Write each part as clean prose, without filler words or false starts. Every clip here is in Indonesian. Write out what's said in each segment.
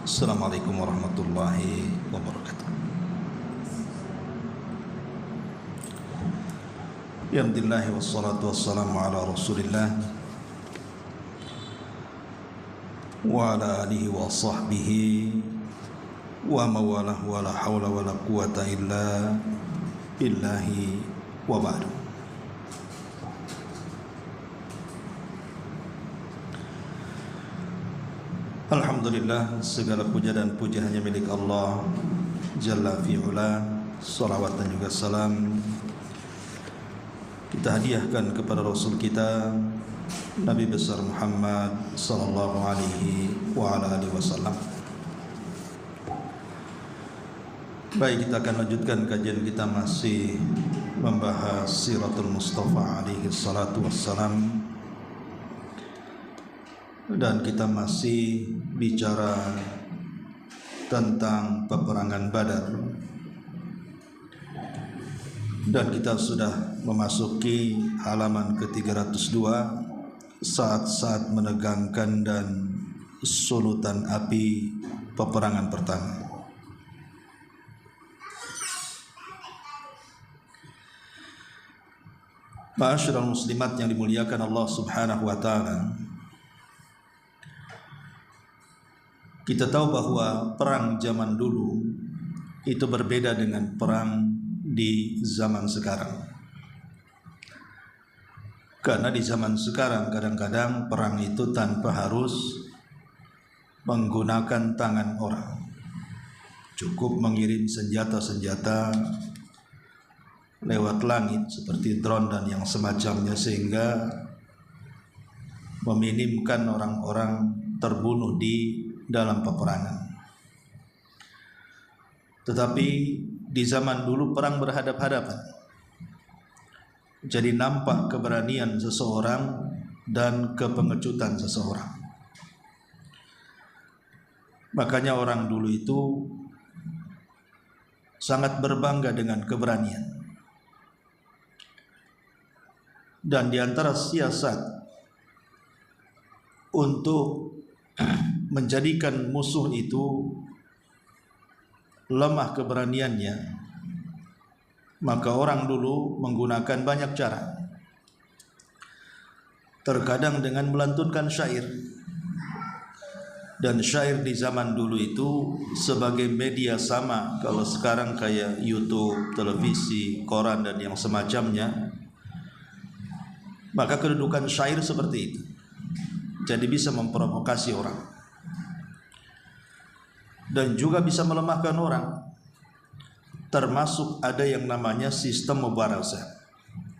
Assalamualaikum warahmatullahi wabarakatuh. Alhamdulillah wassalatu wassalamu ala Rasulillah wa ala alihi wa sahbihi wa mawalah wa la hawla wa la quwata illa billahi wa ba'du. Alhamdulillah, segala puja dan puji hanya milik Allah Jalla fi'ula. Salawat dan juga salam kita hadiahkan kepada Rasul kita Nabi besar Muhammad sallallahu alaihi wa ala alihi wasallam. Baik, kita akan lanjutkan kajian kita, masih membahas Siratul Mustafa alaihi salatu wassalam, dan kita masih bicara tentang peperangan Badar, dan kita sudah memasuki halaman ke-302, saat-saat menegangkan dan sulutan api peperangan pertama. Ma'asyiral muslimat yang dimuliakan Allah Subhanahu wa taala, kita tahu bahwa perang zaman dulu itu berbeda dengan perang di zaman sekarang. Karena di zaman sekarang kadang-kadang perang itu tanpa harus menggunakan tangan orang. Cukup mengirim senjata-senjata lewat langit seperti drone dan yang semacamnya, sehingga meminimkan orang-orang terbunuh di dalam peperangan. Tetapi di zaman dulu perang berhadap-hadapan, jadi nampak keberanian seseorang dan kepengecutan seseorang. Makanya orang dulu itu sangat berbangga dengan keberanian. Dan di antara siasat untuk menjadikan musuh itu lemah keberaniannya, maka orang dulu menggunakan banyak cara. Terkadang dengan melantunkan syair, dan syair di zaman dulu itu sebagai media sama kalau sekarang kayak YouTube, televisi, koran dan yang semacamnya. Maka kedudukan syair seperti itu, jadi bisa memprovokasi orang dan juga bisa melemahkan orang. Termasuk ada yang namanya sistem mubarazah.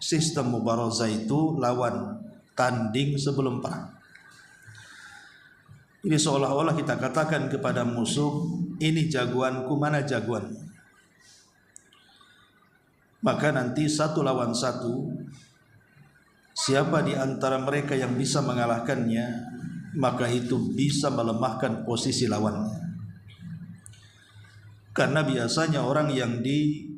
Sistem mubarazah itu lawan tanding sebelum perang. Ini seolah-olah kita katakan kepada musuh, ini jagoanku, mana jagoan. Maka nanti satu lawan satu, siapa di antara mereka yang bisa mengalahkannya, maka itu bisa melemahkan posisi lawannya. Karena biasanya orang yang dihadapkan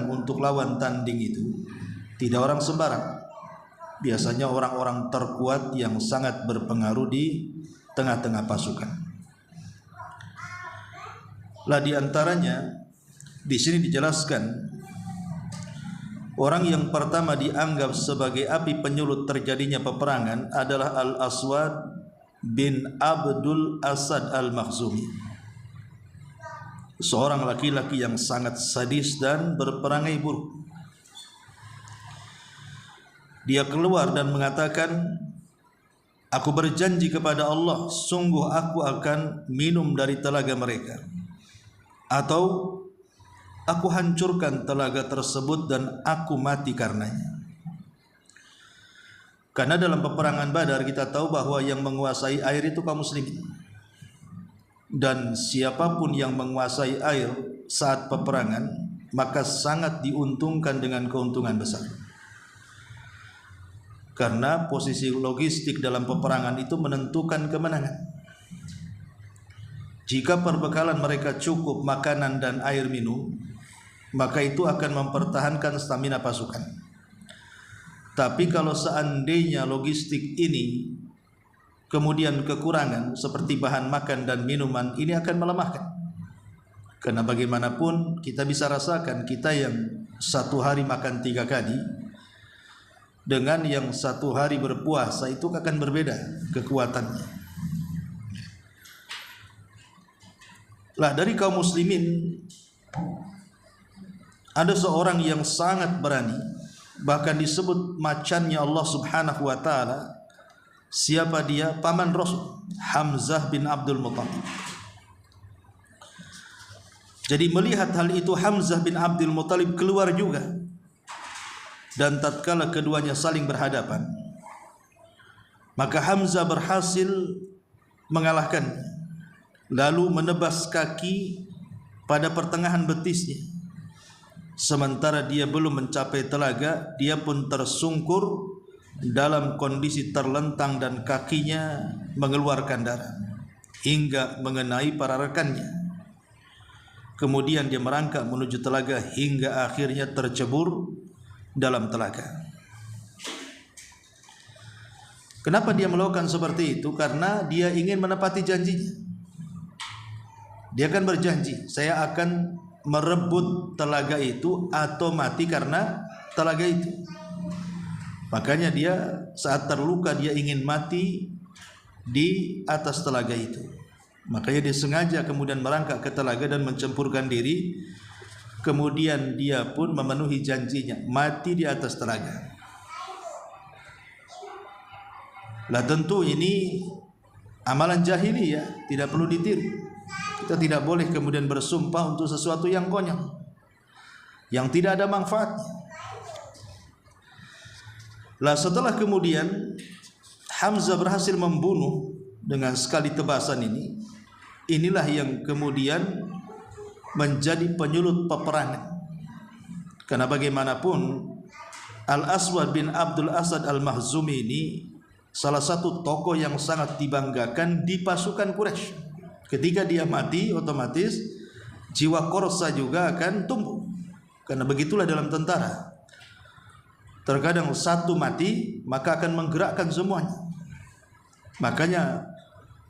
untuk lawan tanding itu tidak orang sembarang. Biasanya orang-orang terkuat yang sangat berpengaruh di tengah-tengah pasukan. Lah di antaranya di sini dijelaskan, orang yang pertama dianggap sebagai api penyulut terjadinya peperangan adalah Al-Aswad bin Abdul Asad Al-Makhzumi, seorang laki-laki yang sangat sadis dan berperangai buruk. Dia keluar dan mengatakan, aku berjanji kepada Allah, sungguh aku akan minum dari telaga mereka, atau aku hancurkan telaga tersebut dan aku mati karenanya. Karena dalam peperangan Badar kita tahu bahwa yang menguasai air itu kaum muslimin. Dan siapapun yang menguasai air saat peperangan, maka sangat diuntungkan dengan keuntungan besar. Karena posisi logistik dalam peperangan itu menentukan kemenangan. Jika perbekalan mereka cukup makanan dan air minum, maka itu akan mempertahankan stamina pasukan. Tapi kalau seandainya logistik ini kemudian kekurangan seperti bahan makan dan minuman, ini akan melemahkan. Karena bagaimanapun kita bisa rasakan, kita yang satu hari makan 3 kali dengan yang satu hari berpuasa itu akan berbeda kekuatannya. Lah dari kaum muslimin ada seorang yang sangat berani, bahkan disebut macannya Allah Subhanahu wa taala. Siapa dia? Paman Rasul, Hamzah bin Abdul Muttalib. Jadi melihat hal itu, Hamzah bin Abdul Muttalib keluar juga. Dan tatkala keduanya saling berhadapan, maka Hamzah berhasil mengalahkannya, lalu menebas kaki pada pertengahan betisnya. Sementara dia belum mencapai telaga, dia pun tersungkur dalam kondisi terlentang dan kakinya mengeluarkan darah hingga mengenai para rekannya. Kemudian dia merangkak menuju telaga hingga akhirnya tercebur dalam telaga. Kenapa dia melakukan seperti itu? Karena dia ingin menepati janjinya. Dia akan berjanji, saya akan merebut telaga itu atau mati karena telaga itu. Makanya dia saat terluka dia ingin mati di atas telaga itu. Makanya dia sengaja kemudian merangkak ke telaga dan mencempurkan diri. Kemudian dia pun memenuhi janjinya, mati di atas telaga. Lah tentu ini amalan jahiliyah, tidak perlu ditiru. Kita tidak boleh kemudian bersumpah untuk sesuatu yang konyol, yang tidak ada manfaatnya. Lah setelah kemudian Hamzah berhasil membunuh dengan sekali tebasan ini, inilah yang kemudian menjadi penyulut peperangan. Karena bagaimanapun Al-Aswad bin Abdul Asad Al-Mahzumi ini salah satu tokoh yang sangat dibanggakan di pasukan Quraisy. Ketika dia mati, otomatis jiwa korsa juga akan tumbuh. Karena begitulah dalam tentara. Terkadang satu mati maka akan menggerakkan semuanya. Makanya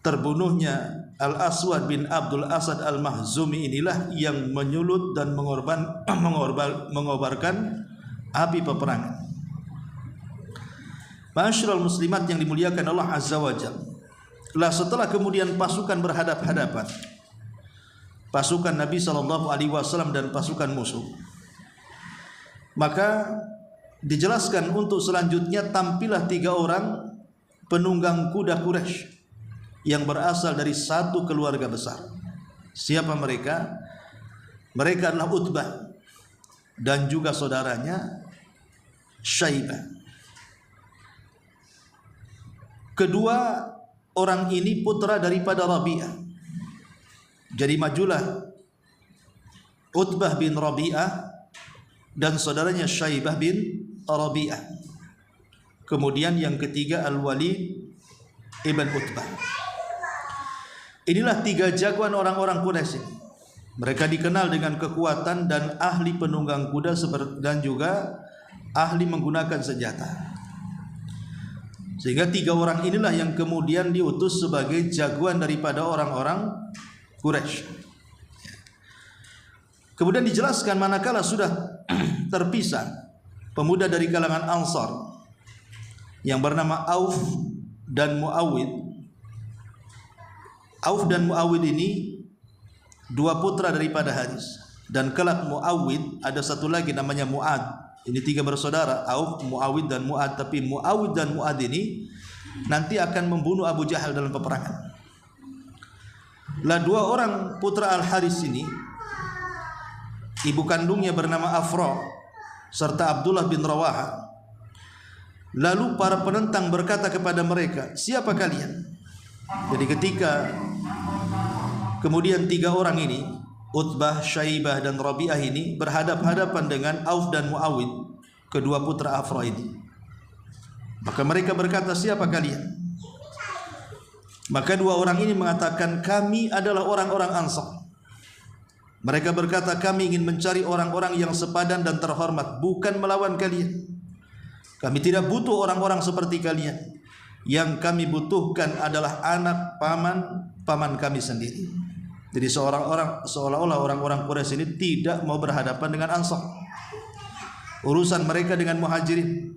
terbunuhnya Al-Aswad bin Abdul Asad Al-Mahzumi inilah yang menyulut dan mengobarkan api peperangan. Ma'asyiral muslimat yang dimuliakan Allah Azza wa Jalla. Lah setelah kemudian pasukan berhadap-hadapan, pasukan Nabi SAW dan pasukan musuh, maka dijelaskan untuk selanjutnya tampillah 3 orang penunggang kuda Quraisy yang berasal dari satu keluarga besar. Siapa mereka? Mereka adalah Utbah dan juga saudaranya Syaibah. Kedua orang ini putra daripada Rabi'ah. Jadi majulah Utbah bin Rabi'ah dan saudaranya Syaibah bin Rabi'ah. Kemudian yang ketiga Al-Walid ibn Utbah. Inilah 3 jagoan orang-orang Quraisy. Mereka dikenal dengan kekuatan dan ahli penunggang kuda dan juga ahli menggunakan senjata. Sehingga 3 orang inilah yang kemudian diutus sebagai jagoan daripada orang-orang Quraisy. Kemudian dijelaskan manakala sudah terpisah pemuda dari kalangan Ansar yang bernama Auf dan Muawid. Auf dan Muawid ini 2 putra daripada Haris, dan kelak Muawid ada satu lagi namanya Mu'ad. Ini 3 bersaudara, Auf, Muawid dan Mu'ad. Tapi Muawid dan Mu'ad ini nanti akan membunuh Abu Jahal dalam peperangan. Lah 2 orang putra Al-Haris ini, ibu kandungnya bernama Afra serta Abdullah bin Rawaha. Lalu para penentang berkata kepada mereka, siapa kalian? Jadi ketika kemudian 3 orang ini, Utbah, Syaibah dan Rabi'ah ini berhadap-hadapan dengan Auf dan Muawid, kedua putra Afra ini, maka mereka berkata, siapa kalian? Maka 2 orang ini mengatakan, kami adalah orang-orang Ansar. Mereka berkata, kami ingin mencari orang-orang yang sepadan dan terhormat, bukan melawan kalian. Kami tidak butuh orang-orang seperti kalian. yang kami butuhkan adalah anak paman kami sendiri. Jadi seolah-olah orang-orang Quraisy ini tidak mau berhadapan dengan Ansar. Urusan mereka dengan Muhajirin,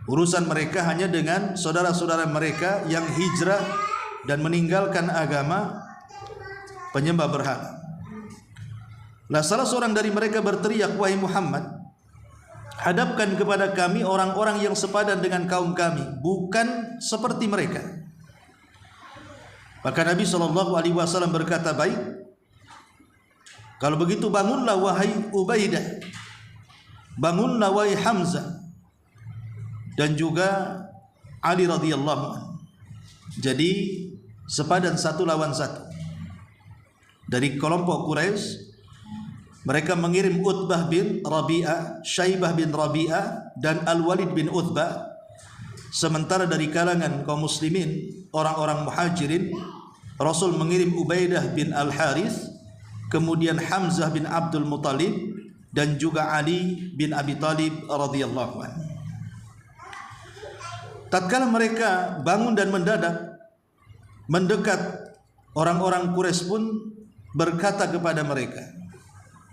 urusan mereka hanya dengan saudara-saudara mereka yang hijrah dan meninggalkan agama penyembah berhala. Lah salah seorang dari mereka berteriak, "Wahai Muhammad, hadapkan kepada kami orang-orang yang sepadan dengan kaum kami, bukan seperti mereka." Maka Nabi SAW berkata, "Baik, kalau begitu bangunlah wahai Ubaidah, bangunlah wahai Hamzah, dan juga Ali radhiyallahu anhu." Jadi sepadan satu lawan satu. Dari kelompok Quraisy mereka mengirim Utbah bin Rabi'ah, Syaibah bin Rabi'ah, dan Al-Walid bin Utbah. Sementara dari kalangan kaum muslimin, orang-orang Muhajirin, Rasul mengirim Ubaidah bin Al-Harith, kemudian Hamzah bin Abdul Muttalib, dan juga Ali bin Abi Thalib radhiyallahu anhu. Tatkala mereka bangun dan mendekat, orang-orang Quraisy pun berkata kepada mereka,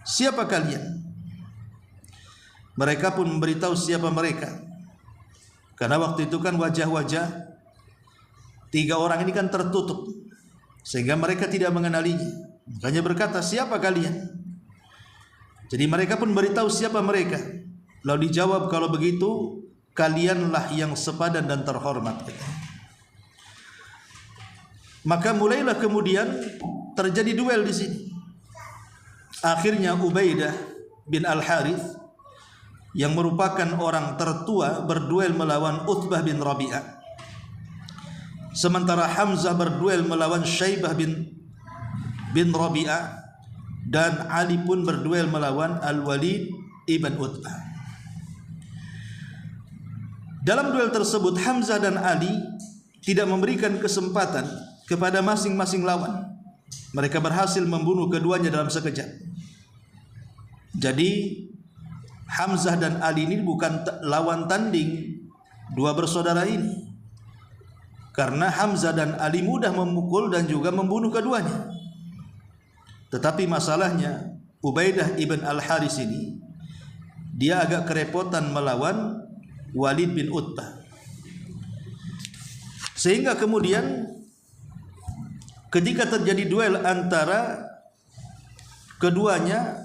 "Siapa kalian?" Mereka pun memberitahu siapa mereka. Karena waktu itu kan wajah-wajah tiga orang ini kan tertutup, sehingga mereka tidak mengenalinya. Makanya berkata, "Siapa kalian?" Jadi mereka pun beritahu siapa mereka. Lalu dijawab, "Kalau begitu kalianlah yang sepadan dan terhormat." Maka mulailah kemudian terjadi duel di sini. Akhirnya Ubaidah bin Al-Harith yang merupakan orang tertua berduel melawan Utbah bin Rabi'ah. Sementara Hamzah berduel melawan Syaibah bin Rabi'ah, dan Ali pun berduel melawan Al-Walid ibn Utbah. Dalam duel tersebut Hamzah dan Ali tidak memberikan kesempatan kepada masing-masing lawan. Mereka berhasil membunuh keduanya dalam sekejap. Jadi Hamzah dan Ali ini bukan lawan tanding dua bersaudara ini, karena Hamzah dan Ali mudah memukul dan juga membunuh keduanya. Tetapi masalahnya Ubaidah ibn Al-Harith ini, dia agak kerepotan melawan Walid bin Utbah, sehingga kemudian ketika terjadi duel antara keduanya,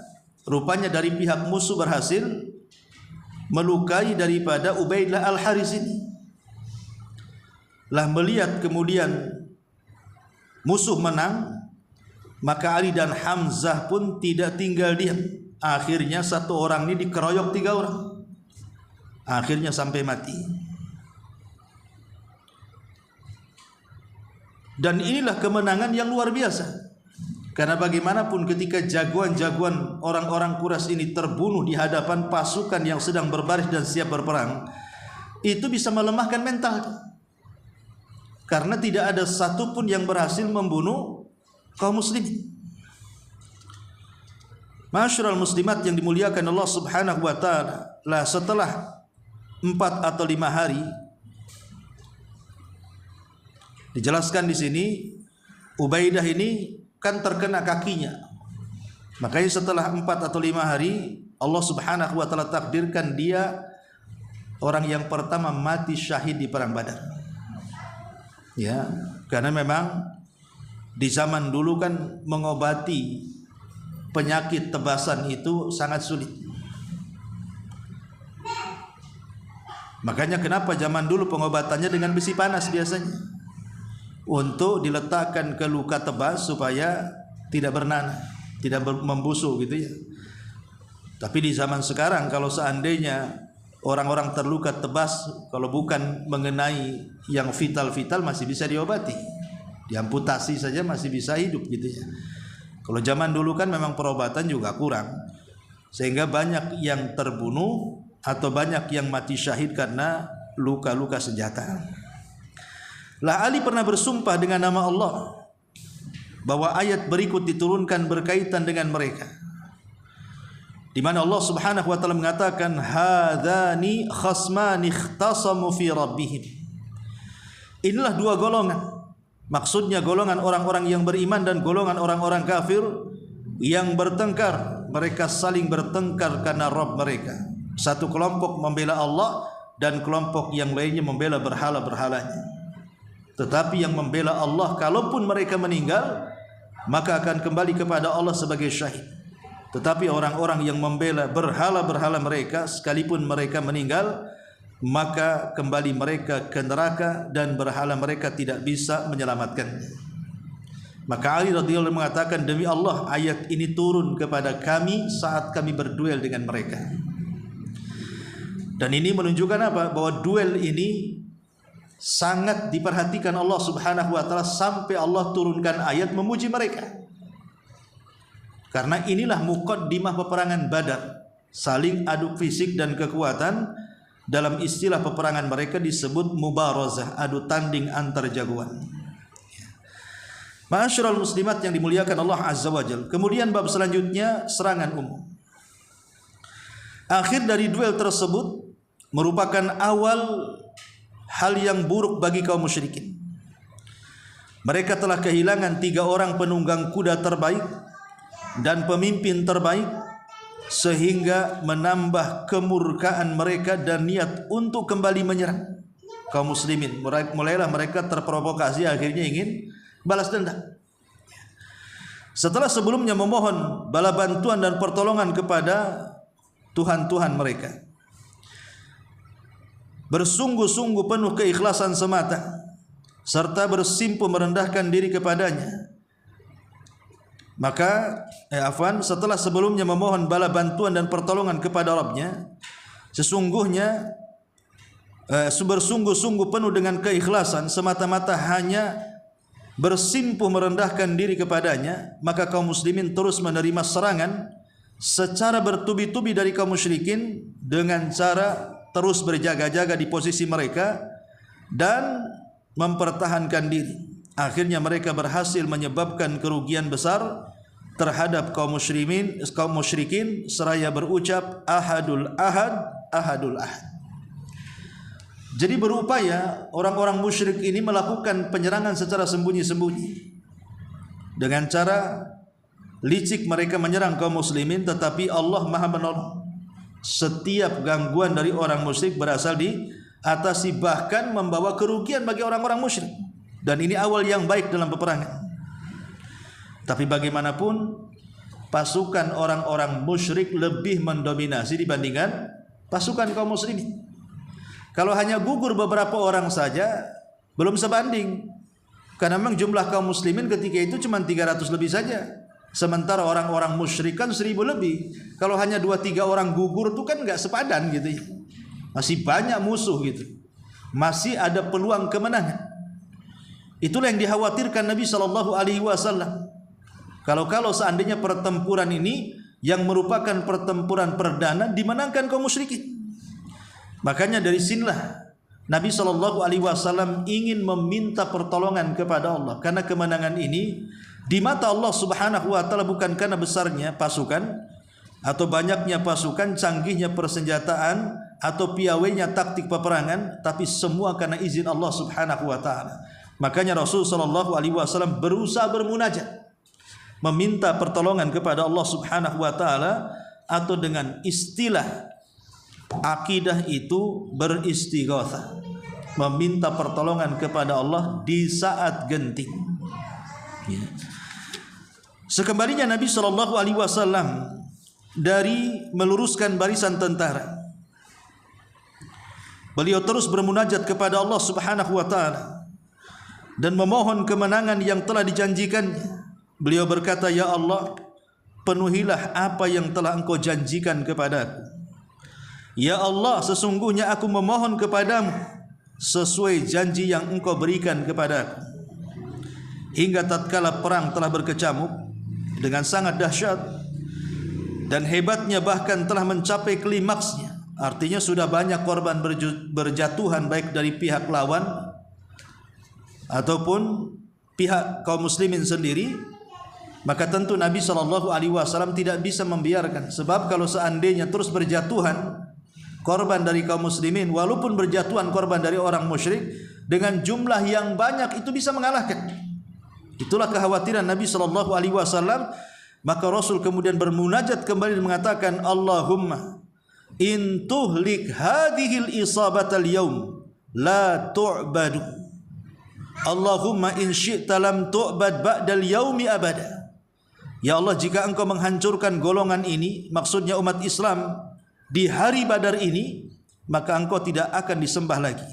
rupanya dari pihak musuh berhasil melukai daripada Ubaidah Al-Harith ini. Lah melihat kemudian musuh menang, maka Ali dan Hamzah pun tidak tinggal diam. Akhirnya satu orang ini dikeroyok tiga orang, akhirnya sampai mati. Dan inilah kemenangan yang luar biasa, karena bagaimanapun ketika jagoan-jagoan orang-orang Quraisy ini terbunuh di hadapan pasukan yang sedang berbaris dan siap berperang, itu bisa melemahkan mental, karena tidak ada satupun yang berhasil membunuh kaum muslimin. Ma'asyiral muslimat yang dimuliakan Allah Subhanahu wa taala, lah setelah 4 atau 5 hari, dijelaskan di sini Ubaidah ini kan terkena kakinya. Makanya setelah 4 atau 5 hari Allah Subhanahu wa taala takdirkan dia orang yang pertama mati syahid di perang Badar. Ya, karena memang di zaman dulu kan mengobati penyakit tebasan itu sangat sulit. Makanya kenapa zaman dulu pengobatannya dengan besi panas biasanya, untuk diletakkan ke luka tebas supaya tidak bernanah, tidak membusuk gitu ya. Tapi di zaman sekarang kalau seandainya orang-orang terluka tebas, kalau bukan mengenai yang vital-vital masih bisa diobati, diamputasi saja masih bisa hidup gitu ya. Kalau zaman dulu kan memang perobatan juga kurang, sehingga banyak yang terbunuh atau banyak yang mati syahid karena luka-luka senjata. Lah Ali pernah bersumpah dengan nama Allah bahwa ayat berikut diturunkan berkaitan dengan mereka, di mana Allah Subhanahu wa taala mengatakan, "Hadzani khasmani ikhtasamu fi rabbihim." Inilah dua golongan. Maksudnya golongan orang-orang yang beriman dan golongan orang-orang kafir yang bertengkar. Mereka saling bertengkar karena Rabb mereka. Satu kelompok membela Allah dan kelompok yang lainnya membela berhala-berhalanya. Tetapi yang membela Allah, kalaupun mereka meninggal, maka akan kembali kepada Allah sebagai syahid. Tetapi orang-orang yang membela berhala-berhala mereka, sekalipun mereka meninggal, maka kembali mereka ke neraka dan berhala mereka tidak bisa menyelamatkannya. Maka Ali radhiyallahu anhu mengatakan, demi Allah, ayat ini turun kepada kami saat kami berduel dengan mereka. Dan ini menunjukkan apa? Bahwa duel ini sangat diperhatikan Allah Subhanahu wa taala sampai Allah turunkan ayat memuji mereka. Karena inilah muqaddimah peperangan Badar, saling adu fisik dan kekuatan. Dalam istilah peperangan mereka disebut mubarazah, adu tanding antar jagoan. Ma'asyiral muslimat yang dimuliakan Allah Azza wa Jalla. Kemudian bab selanjutnya serangan umum. Akhir dari duel tersebut merupakan awal hal yang buruk bagi kaum musyrikin. Mereka telah kehilangan 3 orang penunggang kuda terbaik dan pemimpin terbaik, sehingga menambah kemurkaan mereka dan niat untuk kembali menyerang kaum muslimin. Mulailah mereka terprovokasi, akhirnya ingin balas dendam. Setelah sebelumnya memohon bala bantuan dan pertolongan kepada Tuhan-Tuhan mereka, bersungguh-sungguh penuh keikhlasan semata, serta bersimpuh merendahkan diri kepadanya. Maka setelah sebelumnya memohon bala bantuan dan pertolongan kepada Rabbnya, sesungguhnya bersungguh-sungguh penuh dengan keikhlasan, semata-mata hanya bersimpuh merendahkan diri kepadanya, maka kaum muslimin terus menerima serangan secara bertubi-tubi dari kaum musyrikin dengan cara terus berjaga-jaga di posisi mereka dan mempertahankan diri. Akhirnya mereka berhasil menyebabkan kerugian besar terhadap kaum musyrikin seraya berucap ahadul ahad, ahadul ahad. Jadi berupaya orang-orang musyrik ini melakukan penyerangan secara sembunyi-sembunyi. Dengan cara licik mereka menyerang kaum muslimin, tetapi Allah Maha menolong. Setiap gangguan dari orang musyrik berasal diatasi, bahkan membawa kerugian bagi orang-orang musyrik. Dan ini awal yang baik dalam peperangan. Tapi bagaimanapun pasukan orang-orang musyrik lebih mendominasi dibandingkan pasukan kaum muslimin. Kalau hanya gugur beberapa orang saja belum sebanding. Karena memang jumlah kaum muslimin ketika itu cuma 300 lebih saja. Sementara orang-orang musyrik kan 1000 lebih. Kalau hanya 2-3 orang gugur itu kan enggak sepadan gitu ya. Masih banyak musuh gitu. Masih ada peluang kemenangan. Itulah yang dikhawatirkan Nabi SAW. Kalau seandainya pertempuran ini yang merupakan pertempuran perdana dimenangkan kaum musyrikin. Makanya dari sinilah Nabi SAW ingin meminta pertolongan kepada Allah. Karena kemenangan ini di mata Allah Subhanahu wa taala bukan karena besarnya pasukan atau banyaknya pasukan, canggihnya persenjataan atau piawainya taktik peperangan, tapi semua karena izin Allah Subhanahu wa taala. Makanya Rasul SAW berusaha bermunajat, meminta pertolongan kepada Allah Subhanahu wa taala, atau dengan istilah akidah itu beristighatsah, meminta pertolongan kepada Allah di saat genting. Ya. Sekembalinya Nabi SAW dari meluruskan barisan tentara, beliau terus bermunajat kepada Allah Subhanahu wa taala dan memohon kemenangan yang telah dijanjikannya. Beliau berkata, ya Allah, penuhilah apa yang telah Engkau janjikan kepadaku. Ya Allah, sesungguhnya aku memohon kepadamu sesuai janji yang Engkau berikan kepadaku. Hingga tatkala perang telah berkecamuk dengan sangat dahsyat dan hebatnya, bahkan telah mencapai klimaksnya. Artinya sudah banyak korban berjatuhan baik dari pihak lawan ataupun pihak kaum muslimin sendiri. Maka tentu Nabi SAW tidak bisa membiarkan. Sebab kalau seandainya terus berjatuhan korban dari kaum muslimin, walaupun berjatuhan korban dari orang musyrik, dengan jumlah yang banyak itu bisa mengalahkan. Itulah kekhawatiran Nabi SAW. Maka Rasul kemudian bermunajat kembali dan mengatakan, Allahumma in tuhlik hadhil isabatal yaum la tu'badu. Allahumma in syi'ta lam tu'bad ba'dal yaumi abada. Ya Allah, jika engkau menghancurkan golongan ini, maksudnya umat Islam, di hari Badar ini, maka engkau tidak akan disembah lagi.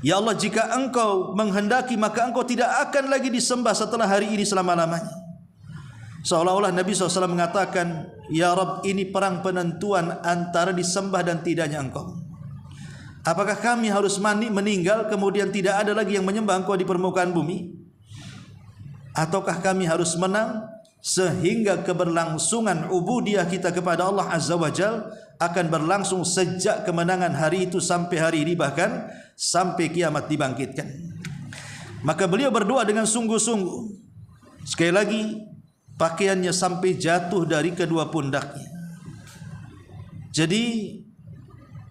Ya Allah, jika engkau menghendaki, maka engkau tidak akan lagi disembah setelah hari ini selama-lamanya. Seolah-olah Nabi SAW mengatakan, Ya Rabb, ini perang penentuan antara disembah dan tidaknya engkau. Apakah kami harus meninggal kemudian tidak ada lagi yang menyembah engkau di permukaan bumi? Ataukah kami harus menang sehingga keberlangsungan ubudiyah kita kepada Allah Azza wa Jal akan berlangsung sejak kemenangan hari itu sampai hari ini, bahkan sampai kiamat dibangkitkan. Maka beliau berdoa dengan sungguh-sungguh. Sekali lagi, pakaiannya sampai jatuh dari kedua pundaknya. Jadi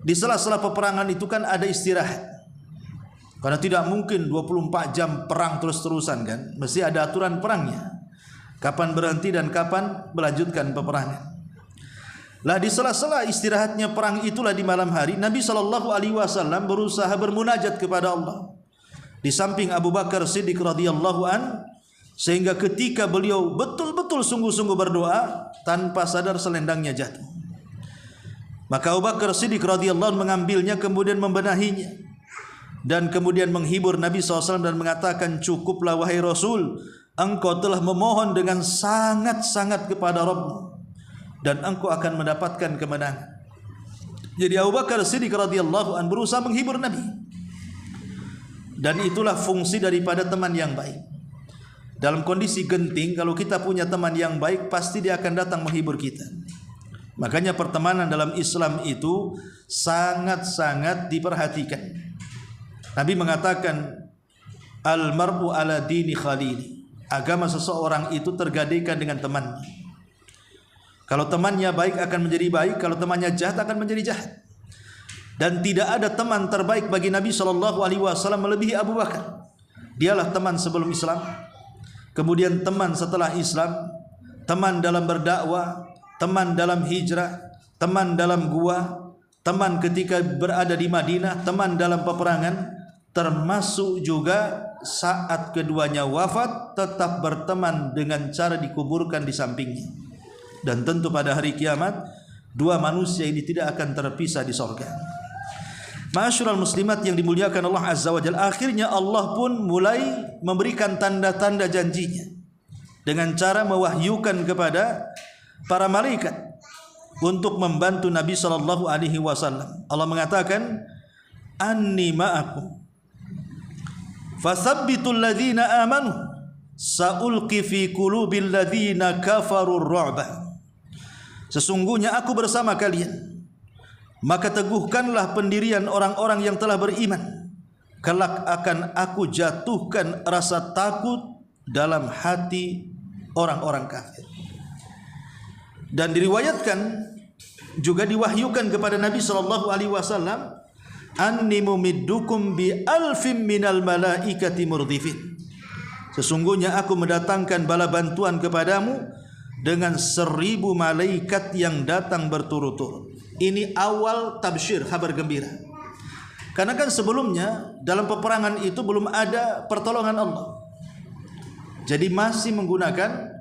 di sela-sela peperangan itu kan ada istirahat. Karena tidak mungkin 24 jam perang terus-terusan kan. Mesti ada aturan perangnya. Kapan berhenti dan kapan melanjutkan peperangan. Lah di sela-sela istirahatnya perang itulah di malam hari, Nabi SAW berusaha bermunajat kepada Allah. Di samping Abu Bakar Siddiq radhiyallahu an, sehingga ketika beliau betul-betul sungguh-sungguh berdoa, tanpa sadar selendangnya jatuh. Maka Abu Bakar Siddiq radhiyallahu an mengambilnya kemudian membenahinya dan kemudian menghibur Nabi SAW dan mengatakan, cukuplah wahai Rasul, engkau telah memohon dengan sangat-sangat kepada Rabbmu dan engkau akan mendapatkan kemenangan. Jadi Abu Bakar Siddiq radhiyallahu an berusaha menghibur Nabi. Dan itulah fungsi daripada teman yang baik. Dalam kondisi genting, kalau kita punya teman yang baik, pasti dia akan datang menghibur kita. Makanya pertemanan dalam Islam itu sangat-sangat diperhatikan. Nabi mengatakan, Al-mar'u ala dini khalili. Agama seseorang itu tergadaikan dengan temannya. Kalau temannya baik akan menjadi baik, kalau temannya jahat akan menjadi jahat. Dan tidak ada teman terbaik bagi Nabi SAW melebihi Abu Bakar. Dialah teman sebelum Islam, kemudian teman setelah Islam, teman dalam berdakwah, teman dalam hijrah, teman dalam gua, teman ketika berada di Madinah, teman dalam peperangan, termasuk juga saat keduanya wafat tetap berteman dengan cara dikuburkan di sampingnya. Dan tentu pada hari kiamat dua manusia ini tidak akan terpisah di surga. Ma'asyiral muslimat yang dimuliakan Allah Azza wa Jalla, akhirnya Allah pun mulai memberikan tanda-tanda janjinya dengan cara mewahyukan kepada para malaikat untuk membantu Nabi SAW. Allah mengatakan, Anni ma'akum fasabbitul ladzina amanu sa'ulqi fi qulubil ladzina kafarur ru'ba. Sesungguhnya aku bersama kalian, maka teguhkanlah pendirian orang-orang yang telah beriman. Kelak akan aku jatuhkan rasa takut dalam hati orang-orang kafir. Dan diriwayatkan juga diwahyukan kepada Nabi SAW, Anni mumiddukum bi alfim minal malaikati murdifin. Sesungguhnya aku mendatangkan bala bantuan kepadamu dengan 1000 malaikat yang datang berturut-turut. Ini awal tabsyir, kabar gembira. Karena kan sebelumnya dalam peperangan itu belum ada pertolongan Allah. Jadi masih menggunakan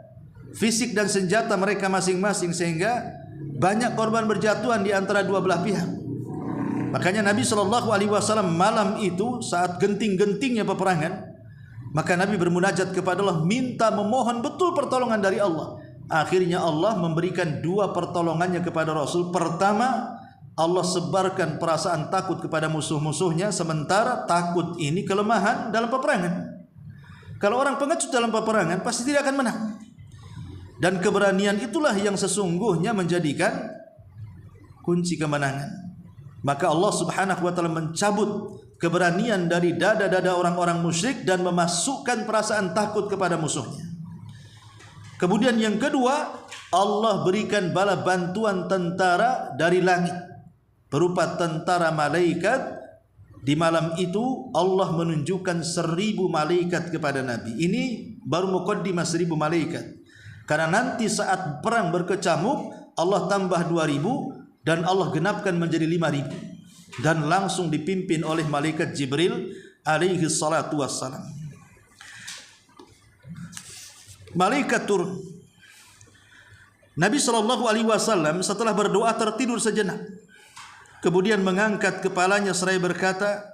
fisik dan senjata mereka masing-masing, sehingga banyak korban berjatuhan di antara dua belah pihak. Makanya Nabi SAW malam itu saat genting-gentingnya peperangan, maka Nabi bermunajat kepada Allah, minta memohon betul pertolongan dari Allah. Akhirnya Allah memberikan dua pertolongannya kepada Rasul. Pertama, Allah sebarkan perasaan takut kepada musuh-musuhnya, sementara takut ini kelemahan dalam peperangan. Kalau orang pengecut dalam peperangan pasti tidak akan menang. Dan keberanian itulah yang sesungguhnya menjadikan kunci kemenangan. Maka Allah Subhanahu wa taala mencabut keberanian dari dada-dada orang-orang musyrik dan memasukkan perasaan takut kepada musuhnya. Kemudian yang kedua, Allah berikan bala bantuan tentara dari langit berupa tentara malaikat di malam itu Allah menunjukkan 1000 malaikat kepada Nabi. Ini baru muqaddimah 1000 malaikat. Karena nanti saat perang berkecamuk Allah tambah 2000 dan Allah genapkan menjadi 5000 dan langsung dipimpin oleh malaikat Jibril alaihi salatu wassalam. Malaikat turun. Nabi SAW setelah berdoa tertidur sejenak. Kemudian mengangkat kepalanya seraya berkata,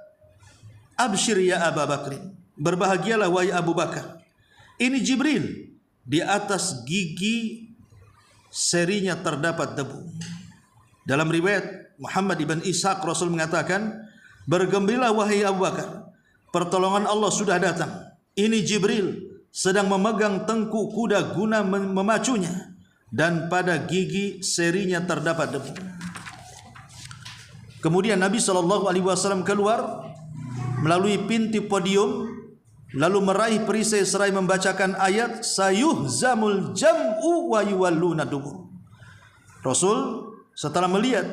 "Abshir ya Abu Bakr." Berbahagialah wahai Abu Bakar. Ini Jibril. Di atas gigi serinya terdapat debu. Dalam riwayat Muhammad ibn Ishaq, Rasul mengatakan, "Bergembiralah wahai Abu Bakar, pertolongan Allah sudah datang. Ini Jibril sedang memegang tengkuk kuda guna memacunya, dan pada gigi serinya terdapat debu." Kemudian Nabi SAW keluar melalui pintu podium, lalu meraih perisai seraya membacakan ayat sayuhzamul jam'u wa yuwalluna dubur. Rasul setelah melihat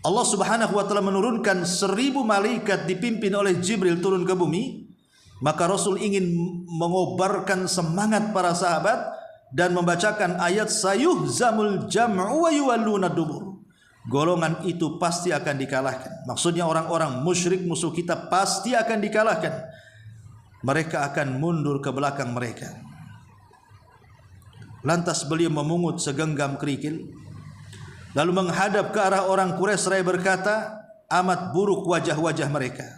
Allah Subhanahu wa taala menurunkan 1000 malaikat dipimpin oleh Jibril turun ke bumi, maka Rasul ingin mengobarkan semangat para sahabat dan membacakan ayat sayuhzamul jam'u wa yuwalluna dubur. Golongan itu pasti akan dikalahkan. Maksudnya orang-orang musyrik musuh kita pasti akan dikalahkan. Mereka akan mundur ke belakang mereka. Lantas beliau memungut segenggam kerikil, lalu menghadap ke arah orang Quraisy seraya berkata, "Amat buruk wajah-wajah mereka."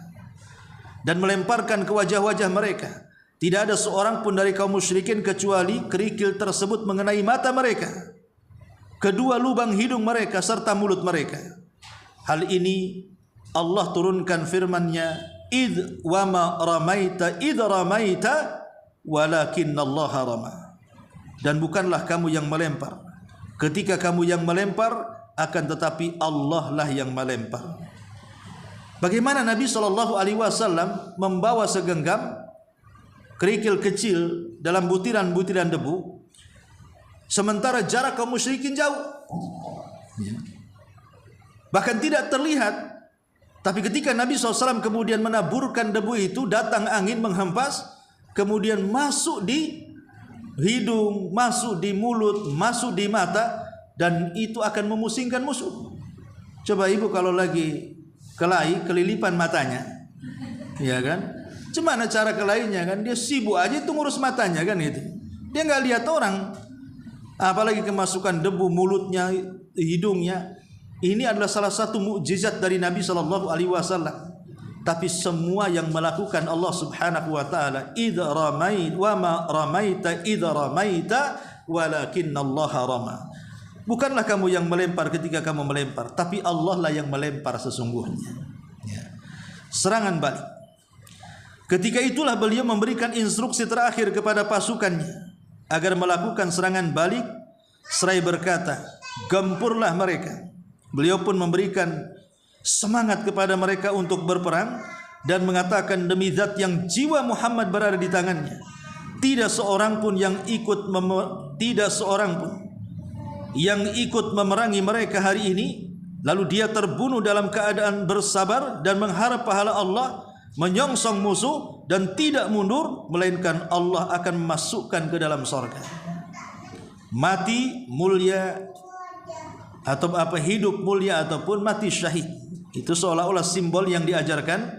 Dan melemparkan ke wajah-wajah mereka. Tidak ada seorang pun dari kaum musyrikin kecuali kerikil tersebut mengenai mata mereka, kedua lubang hidung mereka serta mulut mereka. Hal ini Allah turunkan firman-Nya, "Id wa ma ramaita id ramaita walakinnallaha rama." Dan bukanlah kamu yang melempar ketika kamu yang melempar, akan tetapi Allah lah yang melempar. Bagaimana Nabi SAW membawa segenggam kerikil kecil dalam butiran-butiran debu, sementara jarak kaum musyrikin jauh, bahkan tidak terlihat. Tapi ketika Nabi SAW kemudian menaburkan debu itu, datang angin menghempas, kemudian masuk di hidung, masuk di mulut, masuk di mata, dan itu akan memusingkan musuh. Coba ibu kalau lagi kelahi, kelilipan matanya, ya kan? Gimana cara kelahinya kan? Dia sibuk aja itu ngurus matanya kan itu. Dia nggak lihat orang. Apalagi kemasukan debu mulutnya, hidungnya. Ini adalah salah satu mukjizat dari Nabi SAW. Tapi semua yang melakukan Allah Subhanahu wa taala, idza ramait wa ma ramaita idza ramaita walakinnallaha rama. Bukanlah kamu yang melempar ketika kamu melempar, tapi Allah lah yang melempar sesungguhnya. Ya. Serangan balik. Ketika itulah beliau memberikan instruksi terakhir kepada pasukannya agar melakukan serangan balik, seraya berkata, "Gempurlah mereka." Beliau pun memberikan semangat kepada mereka untuk berperang dan mengatakan, "Demi zat yang jiwa Muhammad berada di tangannya, tidak seorang pun yang ikut memerangi mereka hari ini, lalu dia terbunuh dalam keadaan bersabar dan mengharap pahala Allah, menyongsong musuh dan tidak mundur, melainkan Allah akan memasukkan ke dalam surga." Mati mulia atau hidup mulia ataupun mati syahid, itu seolah-olah simbol yang diajarkan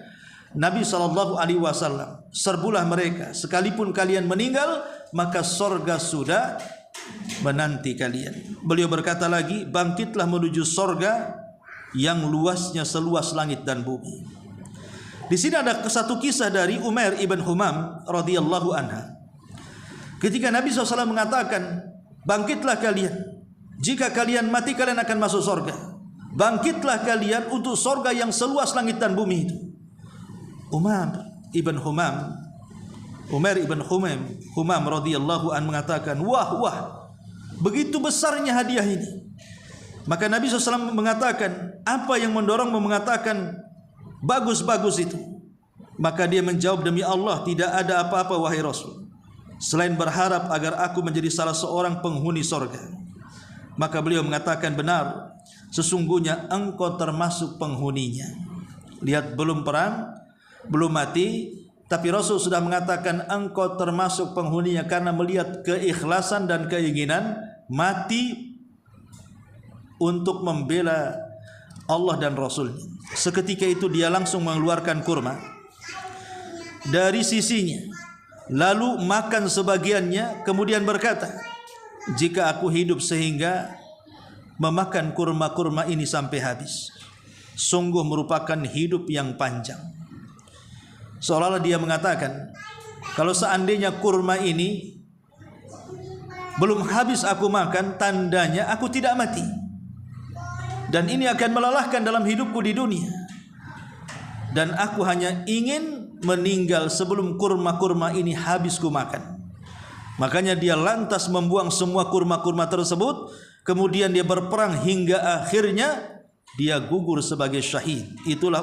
Nabi SAW. Serbulah mereka, sekalipun kalian meninggal, maka surga sudah menanti kalian. Beliau berkata lagi, "Bangkitlah menuju surga yang luasnya seluas langit dan bumi." Di sini ada satu kisah dari Umair ibn Humam radhiyallahu anha. Ketika Nabi SAW mengatakan, "Bangkitlah kalian, jika kalian mati kalian akan masuk surga. Bangkitlah kalian untuk surga yang seluas langit dan bumi itu." Umair ibn Humam radhiyallahu an mengatakan, wah, begitu besarnya hadiah ini. Maka Nabi SAW mengatakan, "Apa yang mendorongmu mengatakan bagus-bagus itu?" Maka dia menjawab, "Demi Allah, tidak ada apa-apa wahai Rasul, selain berharap agar aku menjadi salah seorang penghuni surga." Maka beliau mengatakan, "Benar, sesungguhnya engkau termasuk penghuninya." Lihat, belum perang, belum mati, tapi Rasul sudah mengatakan engkau termasuk penghuninya karena melihat keikhlasan dan keinginan mati untuk membela Allah dan Rasulnya. Seketika itu dia langsung mengeluarkan kurma dari sisinya, lalu makan sebagiannya, kemudian berkata, jika aku hidup sehingga memakan kurma-kurma ini sampai habis, sungguh merupakan hidup yang panjang. Seolah-olah dia mengatakan, kalau seandainya kurma ini belum habis aku makan, tandanya aku tidak mati, dan ini akan melelahkan dalam hidupku di dunia, dan aku hanya ingin meninggal sebelum kurma-kurma ini habis ku makan. Makanya dia lantas membuang semua kurma-kurma tersebut, kemudian dia berperang hingga akhirnya dia gugur sebagai syahid. Itulah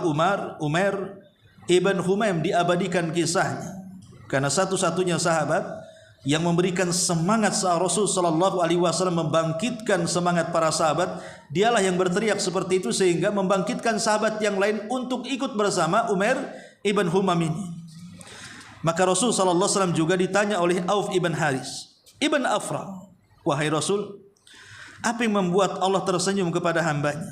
Umair ibn Humaim, diabadikan kisahnya karena satu-satunya sahabat yang memberikan semangat saat Rasul sallallahu alaihi wasallam membangkitkan semangat para sahabat. Dialah yang berteriak seperti itu sehingga membangkitkan sahabat yang lain untuk ikut bersama Umair ibn Humaim ini. Maka Rasul sallallahu alaihi wasallam juga ditanya oleh Auf ibn Haris ibn Afra, wahai Rasul, apa yang membuat Allah tersenyum kepada hambanya?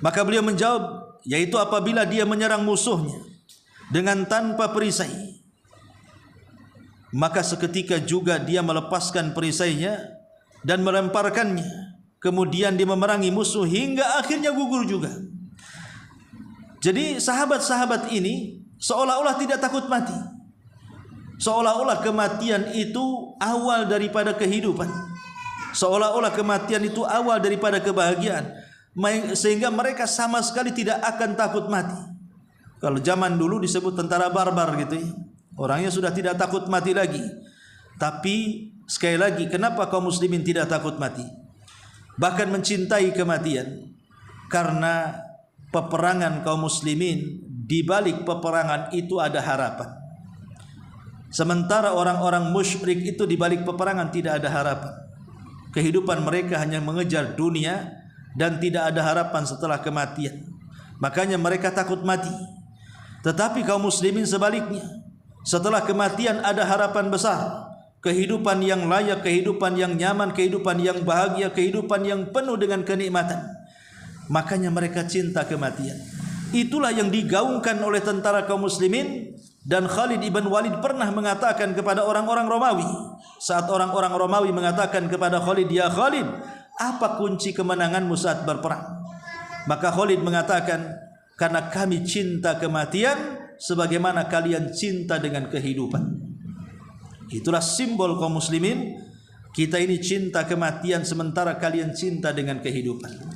Maka beliau menjawab, yaitu apabila dia menyerang musuhnya dengan tanpa perisai, maka seketika juga dia melepaskan perisainya dan melemparkannya, kemudian dia memerangi musuh hingga akhirnya gugur juga. Jadi sahabat-sahabat ini seolah-olah tidak takut mati, seolah-olah kematian itu awal daripada kehidupan, seolah-olah kematian itu awal daripada kebahagiaan, sehingga mereka sama sekali tidak akan takut mati. Kalau zaman dulu disebut tentara barbar gitu ya, orangnya sudah tidak takut mati lagi. Tapi sekali lagi, kenapa kaum muslimin tidak takut mati, bahkan mencintai kematian? Karena peperangan kaum muslimin, di balik peperangan itu ada harapan. Sementara orang-orang musyrik itu di balik peperangan tidak ada harapan. Kehidupan mereka hanya mengejar dunia dan tidak ada harapan setelah kematian. Makanya mereka takut mati. Tetapi kaum muslimin sebaliknya, setelah kematian ada harapan besar, kehidupan yang layak, kehidupan yang nyaman, kehidupan yang bahagia, kehidupan yang penuh dengan kenikmatan. Makanya mereka cinta kematian. Itulah yang digaungkan oleh tentara kaum muslimin. Dan Khalid ibn Walid pernah mengatakan kepada orang-orang Romawi, saat orang-orang Romawi mengatakan kepada Khalid, ya Khalid, apa kunci kemenanganmu saat berperang? Maka Khalid mengatakan, karena kami cinta kematian sebagaimana kalian cinta dengan kehidupan. Itulah simbol kaum muslimin. Kita ini cinta kematian sementara kalian cinta dengan kehidupan.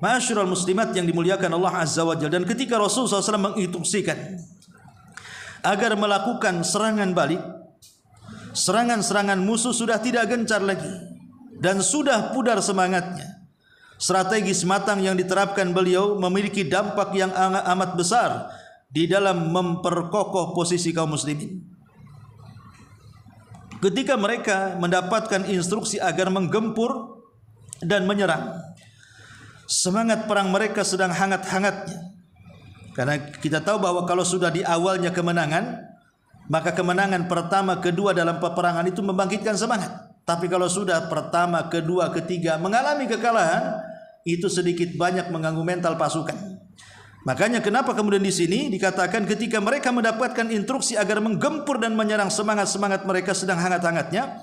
Ma'asyiral muslimat yang dimuliakan Allah Azza wa Jalla, dan ketika Rasulullah SAW menginstruksikan agar melakukan serangan balik, serangan-serangan musuh sudah tidak gencar lagi dan sudah pudar semangatnya. Strategi matang yang diterapkan beliau memiliki dampak yang amat besar di dalam memperkokoh posisi kaum muslimin. Ketika mereka mendapatkan instruksi agar menggempur dan menyerang, semangat perang mereka sedang hangat-hangatnya. Karena kita tahu bahwa kalau sudah di awalnya kemenangan, maka kemenangan pertama, kedua dalam peperangan itu membangkitkan semangat. Tapi kalau sudah pertama, kedua, ketiga mengalami kekalahan, itu sedikit banyak mengganggu mental pasukan. Makanya kenapa kemudian di sini dikatakan ketika mereka mendapatkan instruksi agar menggempur dan menyerang, semangat-semangat mereka sedang hangat-hangatnya,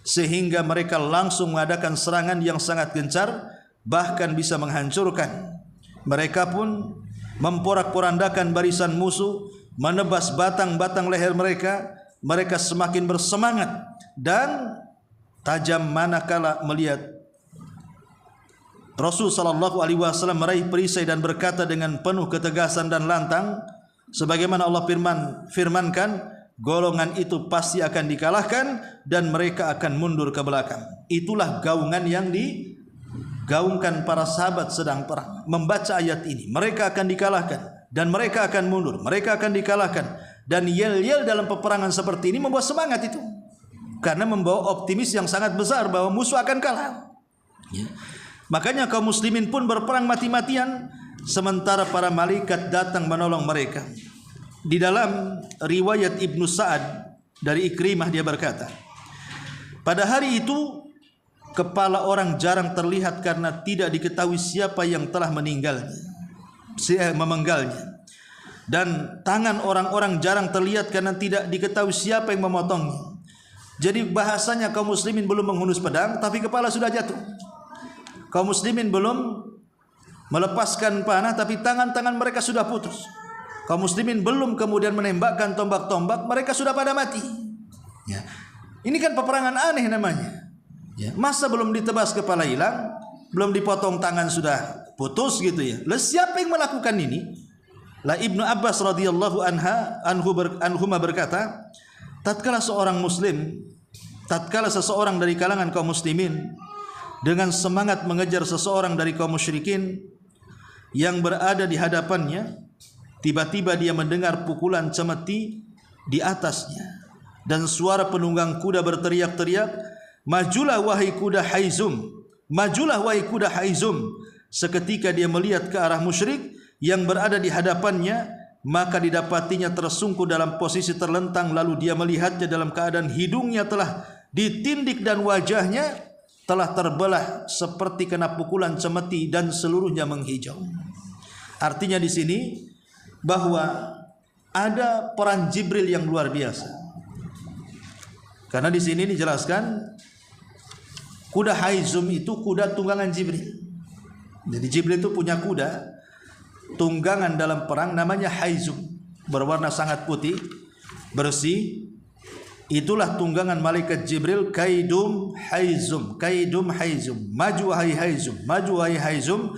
sehingga mereka langsung mengadakan serangan yang sangat gencar, bahkan bisa menghancurkan. Mereka pun memporak-porandakan barisan musuh, menebas batang-batang leher mereka. Mereka semakin bersemangat dan tajam manakala melihat Rasul sallallahu alaihi wasallam meraih perisai dan berkata dengan penuh ketegasan dan lantang, sebagaimana Allah firmankan, golongan itu pasti akan dikalahkan dan mereka akan mundur ke belakang. Itulah gaungan yang digaungkan para sahabat sedang perang. Membaca ayat ini, mereka akan dikalahkan dan mereka akan mundur, mereka akan dikalahkan. Dan yel-yel dalam peperangan seperti ini membawa semangat itu, karena membawa optimis yang sangat besar bahwa musuh akan kalah. Ya. Makanya kaum muslimin pun berperang mati-matian sementara para malaikat datang menolong mereka. Di dalam riwayat Ibnu Sa'ad dari Ikrimah dia berkata, pada hari itu kepala orang jarang terlihat karena tidak diketahui siapa yang telah memenggalnya. Dan tangan orang-orang jarang terlihat karena tidak diketahui siapa yang memotongnya. Jadi bahasanya kaum muslimin belum menghunus pedang, tapi kepala sudah jatuh. Kaum muslimin belum melepaskan panah, tapi tangan-tangan mereka sudah putus. Kaum muslimin belum kemudian menembakkan tombak-tombak, mereka sudah pada mati. Ya. Ini kan peperangan aneh namanya. Ya. Masa belum ditebas kepala hilang, belum dipotong tangan sudah putus gitu ya. Lalu siapa yang melakukan ini? Lah Ibnu Abbas radhiyallahu anhuma berkata, tatkala seseorang dari kalangan kaum muslimin dengan semangat mengejar seseorang dari kaum musyrikin yang berada di hadapannya, tiba-tiba dia mendengar pukulan cemeti di atasnya dan suara penunggang kuda berteriak-teriak, majulah wahai kuda Haizum, majulah wahai kuda Haizum. Seketika dia melihat ke arah musyrik yang berada di hadapannya, maka didapatinya tersungkur dalam posisi terlentang, lalu dia melihatnya dalam keadaan hidungnya telah ditindik dan wajahnya telah terbelah seperti kena pukulan cemeti dan seluruhnya menghijau. Artinya di sini bahwa ada peran Jibril yang luar biasa. Karena di sini dijelaskan kuda Haizum itu kuda tunggangan Jibril. Jadi Jibril itu punya kuda tunggangan dalam perang namanya Haizum, berwarna sangat putih, bersih. Itulah tunggangan malaikat Jibril, Kaidum Haizum, Kaidum Haizum, maju wahai Haizum, maju wahai Haizum.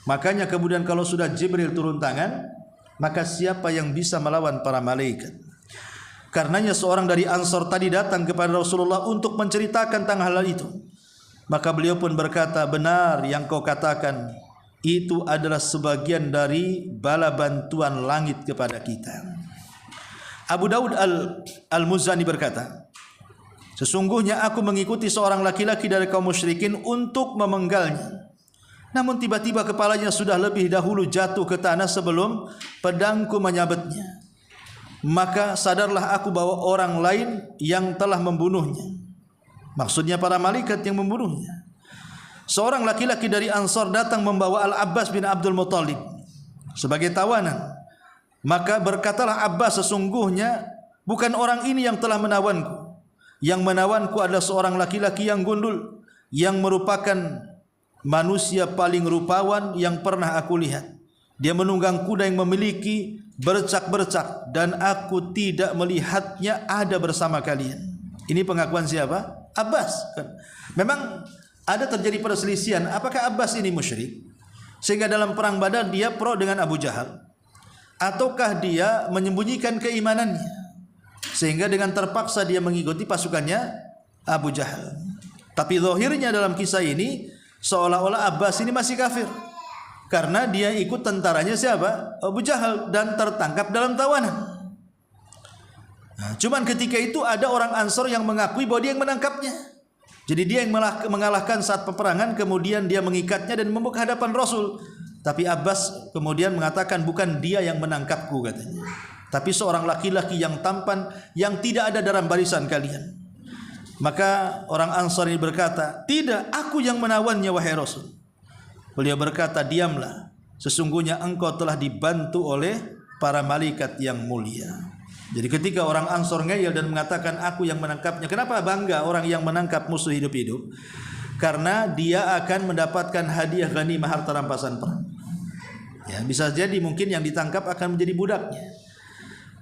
Makanya kemudian kalau sudah Jibril turun tangan, maka siapa yang bisa melawan para malaikat? Karenanya seorang dari Ansor tadi datang kepada Rasulullah untuk menceritakan tentang hal itu. Maka beliau pun berkata, benar yang kau katakan, itu adalah sebagian dari bala bantuan langit kepada kita. Abu Daud Al-Muzani berkata, sesungguhnya aku mengikuti seorang laki-laki dari kaum musyrikin untuk memenggalnya. Namun tiba-tiba kepalanya sudah lebih dahulu jatuh ke tanah sebelum pedangku menyabetnya. Maka sadarlah aku bahwa orang lain yang telah membunuhnya. Maksudnya para malaikat yang membunuhnya. Seorang laki-laki dari Ansar datang membawa Al-Abbas bin Abdul Muttalib sebagai tawanan. Maka berkatalah Abbas, sesungguhnya bukan orang ini yang telah menawanku. Yang menawanku adalah seorang laki-laki yang gundul, yang merupakan manusia paling rupawan yang pernah aku lihat. Dia menunggang kuda yang memiliki bercak-bercak dan aku tidak melihatnya ada bersama kalian. Ini pengakuan siapa? Abbas. Memang ada terjadi perselisihan, apakah Abbas ini musyrik sehingga dalam perang Badar dia pro dengan Abu Jahal, ataukah dia menyembunyikan keimanannya sehingga dengan terpaksa dia mengikuti pasukannya Abu Jahal. Tapi zahirnya dalam kisah ini seolah-olah Abbas ini masih kafir karena dia ikut tentaranya siapa? Abu Jahal dan tertangkap dalam tawanan. Nah, cuman ketika itu ada orang Ansor yang mengakui bahwa dia yang menangkapnya. Jadi dia yang mengalahkan saat peperangan, kemudian dia mengikatnya dan membawa ke hadapan Rasul. Tapi Abbas kemudian mengatakan bukan dia yang menangkapku katanya, tapi seorang laki-laki yang tampan yang tidak ada dalam barisan kalian. Maka orang Ansar ini berkata, tidak, aku yang menawannya wahai Rasul. Beliau berkata, diamlah, sesungguhnya engkau telah dibantu oleh para malaikat yang mulia. Jadi ketika orang Ansor ngeyel dan mengatakan aku yang menangkapnya, kenapa bangga orang yang menangkap musuh hidup-hidup? Karena dia akan mendapatkan hadiah ghanimah harta rampasan perang. Ya, bisa jadi mungkin yang ditangkap akan menjadi budaknya.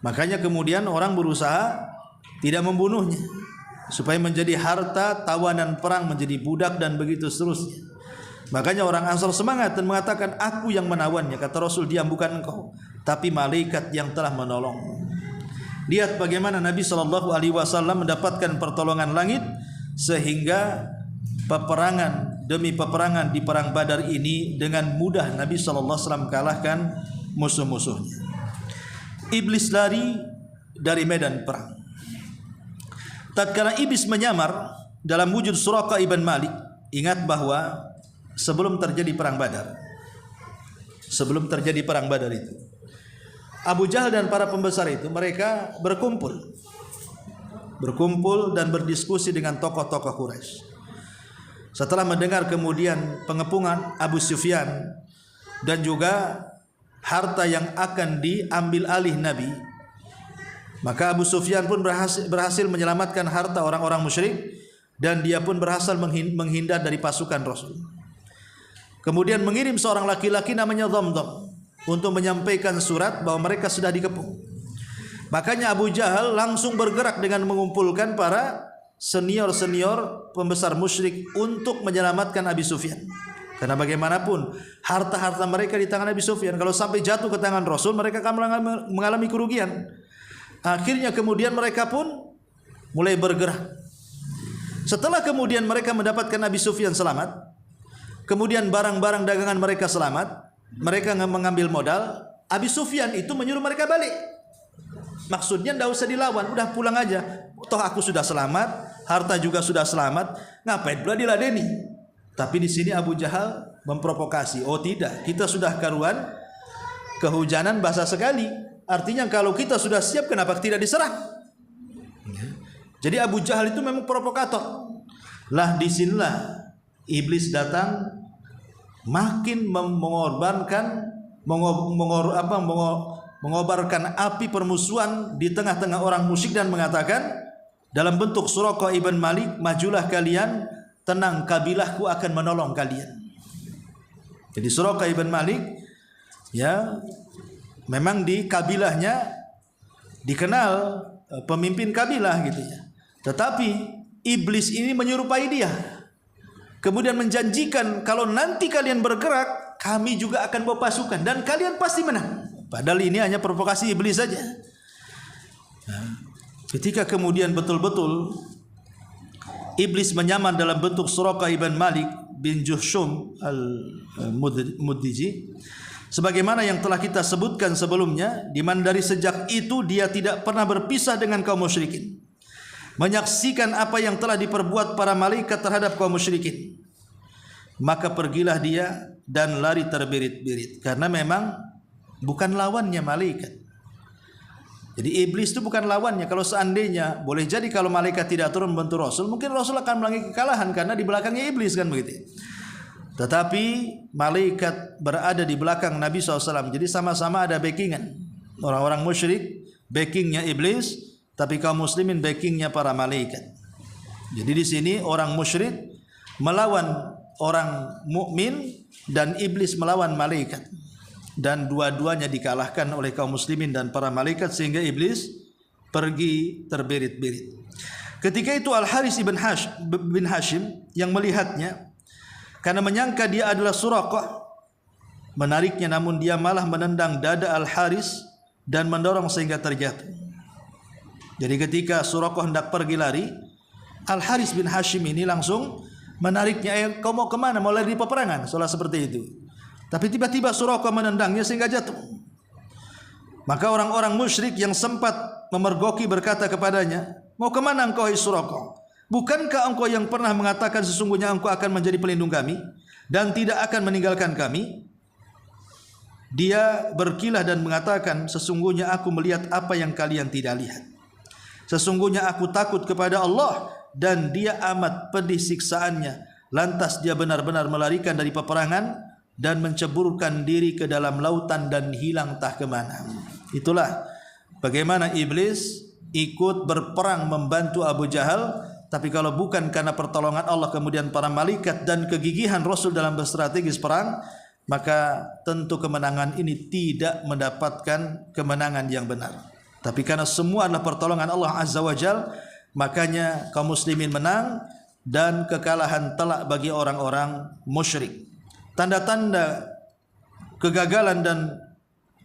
Makanya kemudian orang berusaha tidak membunuhnya supaya menjadi harta tawanan perang, menjadi budak dan begitu seterusnya. Makanya orang Ansor semangat dan mengatakan aku yang menawannya. Kata Rasul, diam, bukan engkau, tapi malaikat yang telah menolong. Lihat bagaimana Nabi SAW mendapatkan pertolongan langit sehingga peperangan demi peperangan di perang Badar ini dengan mudah Nabi SAW kalahkan musuh-musuhnya. Iblis lari dari medan perang. Tatkala iblis menyamar dalam wujud Suraqah ibn Malik, ingat bahwa sebelum terjadi perang Badar, sebelum terjadi perang Badar itu. Abu Jahal dan para pembesar itu mereka berkumpul dan berdiskusi dengan tokoh-tokoh Quraisy. Setelah mendengar kemudian pengepungan Abu Sufyan dan juga harta yang akan diambil alih Nabi, maka Abu Sufyan pun berhasil menyelamatkan harta orang-orang musyrik dan dia pun berhasil menghindar dari pasukan Rasul. Kemudian mengirim seorang laki-laki namanya Dhamdham untuk menyampaikan surat bahwa mereka sudah dikepung. Makanya Abu Jahal langsung bergerak dengan mengumpulkan para senior-senior pembesar musyrik untuk menyelamatkan Abi Sufyan. Karena bagaimanapun harta-harta mereka di tangan Abi Sufyan, kalau sampai jatuh ke tangan Rasul mereka akan mengalami kerugian. Akhirnya kemudian mereka pun mulai bergerak. Setelah kemudian mereka mendapatkan Abi Sufyan selamat, kemudian barang-barang dagangan mereka selamat, mereka mengambil modal, Abi Sufyan itu menyuruh mereka balik. Maksudnya tidak usah dilawan, udah pulang aja. Toh aku sudah selamat, harta juga sudah selamat, ngapain pula diladeni? Tapi di sini Abu Jahal memprovokasi. Oh tidak, kita sudah karuan kehujanan basah sekali. Artinya kalau kita sudah siap, kenapa tidak diserang? Jadi Abu Jahal itu memang provokator. Lah disinilah iblis datang, makin mengobarkan api permusuhan di tengah-tengah orang musyrik dan mengatakan dalam bentuk Suraqah ibn Malik, majulah kalian, tenang, kabilahku akan menolong kalian. Jadi Suraqah ibn Malik ya memang di kabilahnya dikenal pemimpin kabilah gitu ya. Tetapi iblis ini menyerupai dia. Kemudian menjanjikan kalau nanti kalian bergerak, kami juga akan bawa pasukan dan kalian pasti menang. Padahal ini hanya provokasi iblis saja. Nah, ketika kemudian betul-betul iblis menyamar dalam bentuk Suraqah ibn Malik bin Juhshum al-Mudliji, sebagaimana yang telah kita sebutkan sebelumnya, di mana dari sejak itu dia tidak pernah berpisah dengan kaum musyrikin, menyaksikan apa yang telah diperbuat para malaikat terhadap kaum musyrikin. Maka pergilah dia dan lari terbirit-birit, karena memang bukan lawannya malaikat. Jadi iblis itu bukan lawannya. Kalau seandainya, boleh jadi kalau malaikat tidak turun membantu Rasul, mungkin Rasul akan mengalami kekalahan karena di belakangnya iblis, kan begitu. Tetapi malaikat berada di belakang Nabi SAW, jadi sama-sama ada backingan. Orang-orang musyrik backingnya iblis, tapi kaum muslimin backingnya para malaikat. Jadi di sini orang musyrik melawan orang mukmin dan iblis melawan malaikat, dan dua-duanya dikalahkan oleh kaum muslimin dan para malaikat sehingga iblis pergi terbirit-birit. Ketika itu Al-Haris bin Hashim yang melihatnya, karena menyangka dia adalah Suraqah, menariknya, namun dia malah menendang dada Al-Haris dan mendorong sehingga terjatuh. Jadi ketika Suraqah hendak pergi lari, Al-Haris bin Hashim ini langsung menariknya. Kau mau kemana? Mau lari di peperangan? Soalnya seperti itu. Tapi tiba-tiba Suraqah menendangnya sehingga jatuh. Maka orang-orang musyrik yang sempat memergoki berkata kepadanya, mau kemana engkau hai Suraqah? Bukankah engkau yang pernah mengatakan sesungguhnya engkau akan menjadi pelindung kami dan tidak akan meninggalkan kami? Dia berkilah dan mengatakan, sesungguhnya aku melihat apa yang kalian tidak lihat. Sesungguhnya aku takut kepada Allah dan dia amat pedih siksaannya. Lantas dia benar-benar melarikan dari peperangan dan menceburkan diri ke dalam lautan dan hilang entah ke mana. Itulah bagaimana iblis ikut berperang membantu Abu Jahal. Tapi kalau bukan karena pertolongan Allah, kemudian para malaikat dan kegigihan Rasul dalam berstrategis perang, maka tentu kemenangan ini tidak mendapatkan kemenangan yang benar. Tapi karena semua adalah pertolongan Allah Azza wa Jal, makanya kaum muslimin menang dan kekalahan telak bagi orang-orang musyrik. Tanda-tanda kegagalan dan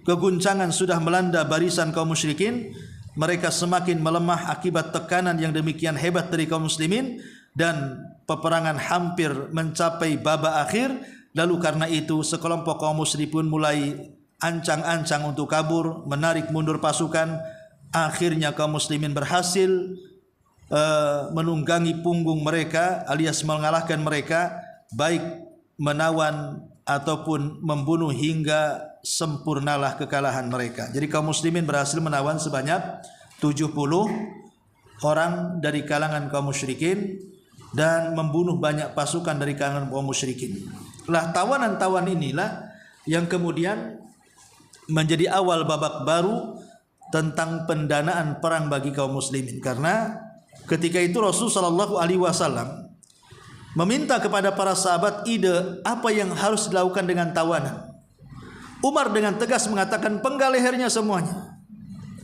keguncangan sudah melanda barisan kaum musyrikin. Mereka semakin melemah akibat tekanan yang demikian hebat dari kaum muslimin, dan peperangan hampir mencapai babak akhir. Lalu karena itu sekelompok kaum musyrik pun mulai ancang-ancang untuk kabur, menarik mundur pasukan. Akhirnya kaum muslimin berhasil menunggangi punggung mereka alias mengalahkan mereka, baik menawan ataupun membunuh hingga sempurnalah kekalahan mereka. Jadi kaum muslimin berhasil menawan sebanyak 70 orang dari kalangan kaum musyrikin dan membunuh banyak pasukan dari kalangan kaum musyrikin. Lah tawanan-tawanan inilah yang kemudian menjadi awal babak baru tentang pendanaan perang bagi kaum muslimin, karena ketika itu Rasulullah SAW meminta kepada para sahabat ide apa yang harus dilakukan dengan tawanan. Umar dengan tegas mengatakan, penggal lehernya semuanya.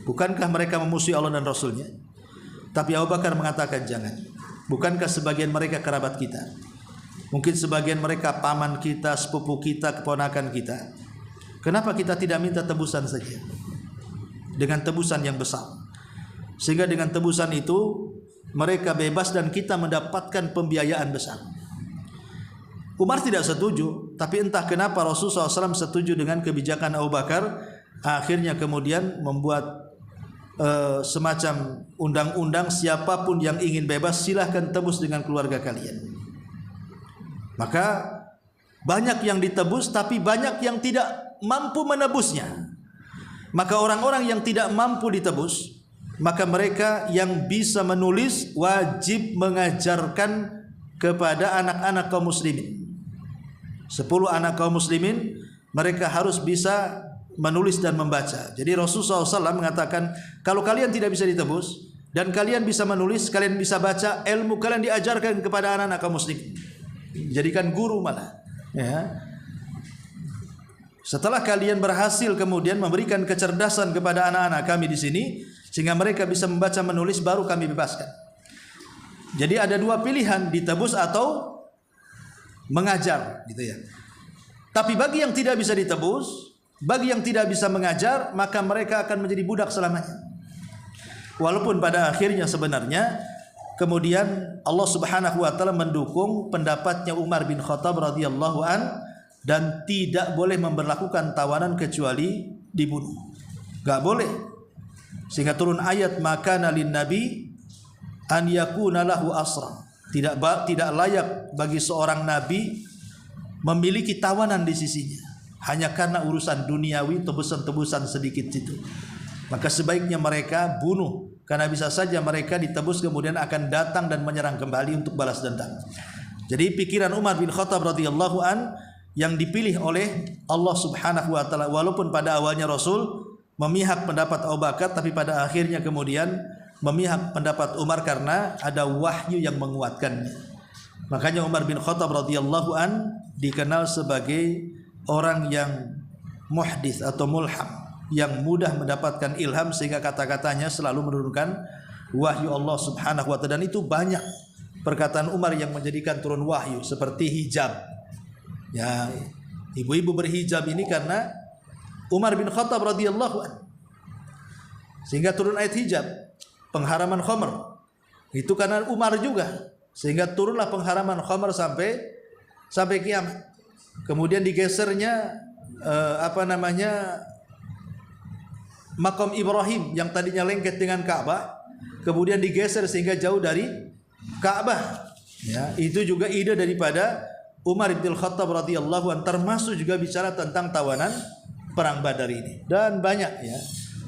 Bukankah mereka memusuhi Allah dan Rasulnya? Tapi Abu Bakar mengatakan jangan. Bukankah sebagian mereka kerabat kita? Mungkin sebagian mereka paman kita, sepupu kita, keponakan kita. Kenapa kita tidak minta tebusan saja? Dengan tebusan yang besar. Sehingga dengan tebusan itu mereka bebas dan kita mendapatkan pembiayaan besar. Umar tidak setuju, tapi entah kenapa Rasulullah SAW setuju dengan kebijakan Abu Bakar. Akhirnya kemudian membuat semacam undang-undang, siapapun yang ingin bebas silahkan tebus dengan keluarga kalian. Maka banyak yang ditebus, tapi banyak yang tidak mampu menebusnya. Maka orang-orang yang tidak mampu ditebus, maka mereka yang bisa menulis wajib mengajarkan kepada anak-anak kaum muslimin. 10 anak kaum muslimin mereka harus bisa menulis dan membaca. Jadi Rasulullah SAW mengatakan, kalau kalian tidak bisa ditebus dan kalian bisa menulis, kalian bisa baca, ilmu kalian diajarkan kepada anak-anak kaum muslimin. Jadikan guru malah. Ya. Setelah kalian berhasil kemudian memberikan kecerdasan kepada anak-anak kami di sini, sehingga mereka bisa membaca menulis, baru kami bebaskan. Jadi ada dua pilihan, ditebus atau mengajar, gitu ya. Tapi bagi yang tidak bisa ditebus, bagi yang tidak bisa mengajar, maka mereka akan menjadi budak selamanya. Walaupun pada akhirnya sebenarnya kemudian Allah Subhanahu wa taala mendukung pendapatnya Umar bin Khattab radhiyallahu an, dan tidak boleh memberlakukan tawanan kecuali dibunuh. Enggak boleh. Sehingga turun ayat makana lin nabi an yakuna lahu asra. Tidak layak bagi seorang nabi memiliki tawanan di sisinya hanya karena urusan duniawi, tebusan-tebusan sedikit itu. Maka sebaiknya mereka bunuh, karena bisa saja mereka ditebus kemudian akan datang dan menyerang kembali untuk balas dendam. Jadi pikiran Umar bin Khattab radhiyallahu an yang dipilih oleh Allah Subhanahu wa taala, walaupun pada awalnya Rasul memihak pendapat Abu Bakar, tapi pada akhirnya kemudian memihak pendapat Umar karena ada wahyu yang menguatkannya. Makanya Umar bin Khattab radhiyallahu an dikenal sebagai orang yang muhdits atau mulham, yang mudah mendapatkan ilham, sehingga kata-katanya selalu menurunkan wahyu Allah Subhanahu wa taala. Dan itu banyak perkataan Umar yang menjadikan turun wahyu, seperti hijab. Ya, ibu-ibu berhijab ini karena Umar bin Khattab radhiyallahu an. Sehingga turun ayat hijab. Pengharaman khamr itu karena Umar juga, sehingga turunlah pengharaman khamr sampai kiamat. Kemudian digesernya makam Ibrahim yang tadinya lengket dengan Ka'bah, kemudian digeser sehingga jauh dari Ka'bah. Ya, itu juga ide daripada Umar bin Khattab radhiyallahu an, termasuk juga bicara tentang tawanan perang Badar ini. Dan banyak ya.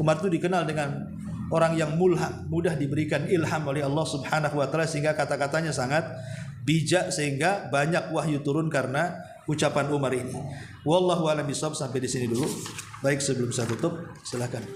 Umar itu dikenal dengan orang yang mulham, mudah diberikan ilham oleh Allah Subhanahu wa taala, sehingga kata-katanya sangat bijak, sehingga banyak wahyu turun karena ucapan Umar ini. Wallahu a'lam bishawab. Sampai di sini dulu. Baik, sebelum saya tutup, silakan.